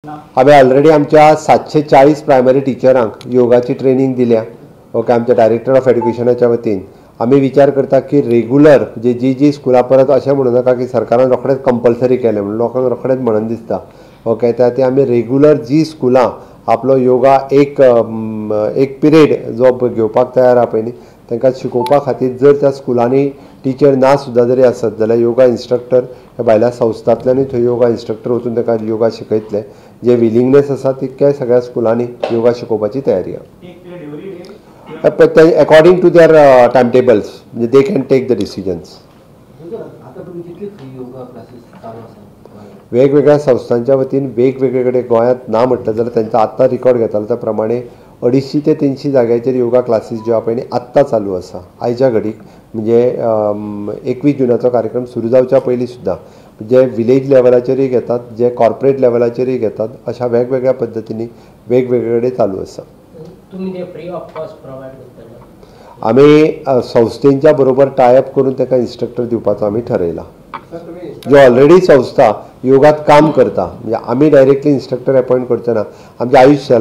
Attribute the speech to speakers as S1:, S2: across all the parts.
S1: हांवें ऑलरेडी आमच्या 740 प्रायमरी टिचरांक योगाची ट्रेनिंग दिल्या. ओके, आमच्या डायरेक्टर ऑफ एड्युकेशनाच्या वतीन आमी विचार करता की रेग्युलर जी स्कुलां परत अशें म्हणू नाका की सरकारान रोखडेंच कंपल्सरी केलें म्हणून लोकांक रोखडेंच म्हणून दिसता. ओके, त्या ती आमी रेग्युलर जी स्कुलां आपलो योगा एक पिरियड जो घेवपाक तयार आहा पळय न्ही तांकां शिकोवपा खातीर जर त्या स्कुलांनी टिचर ना सुद्दां जरी आसत जाल्यार योगा इन्स्ट्रक्टर ह्या भायल्या संस्थांतल्यानूय थंय योगा इन्स्ट्रक्टर वचून तांकां योगा शिकयतले. जे विलिंगनेस आसा तितक्या सगळ्या स्कुलांनी योगा शिकोवपाची तयारी आहा. According to their time tables म्हणजे they can take the decisions. वेगवेगळ्या संस्थांच्या वतीन वेगवेगळे कडेन गोंयांत ना म्हटलं जाल्यार त्यांचा आत्तां रिकॉर्ड घेतालो त्या प्रमाणे 250 ते 300 जाग्याचेर योगा क्लासीस ज्यो आहा पळय न्ही आत्तां चालू आसा आयच्या घडीक. म्हणजे 21 जुनाचो कार्यक्रम सुरू जावच्या पयलीं सुद्दां जे विलेज लेवलाचेरूय घेतात, जे कॉर्पोरेट लेवलाचेरूय घेतात, अशा वेगवेगळ्या पद्दतींनी वेगवेगळे कडेन चालू आसा. आमी संस्थेच्या बरोबर टायअप करून ताका इन्स्ट्रक्टर दिवपाचो आमी ठरयला. जो ऑलरेडी संस्था योगात काम करता म्हणजे आमी डायरेक्टली इन्स्ट्रक्टर अपॉइंट करचे ना. आमचे आयुष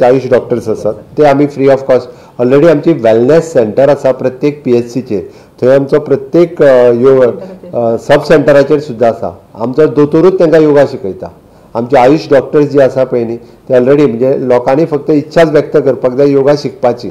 S1: आयुष डॉक्टर्स आसात ते आमी फ्री ऑफ कॉस्ट. ऑलरेडी आमची वेलनेस सेंटर आसा प्रत्येक PHCचेर. थंय आमचो प्रत्येक सब सेंटराचेर सुद्दां आसा. आमचो दोतोरूच तांकां योगा शिकयता. आमचे आयुष डॉक्टर्स जे आसा पळय न्ही ते ऑलरेडी म्हणजे लोकांनी फक्त इच्छाच व्यक्त करपाक जाय योगा शिकपाची.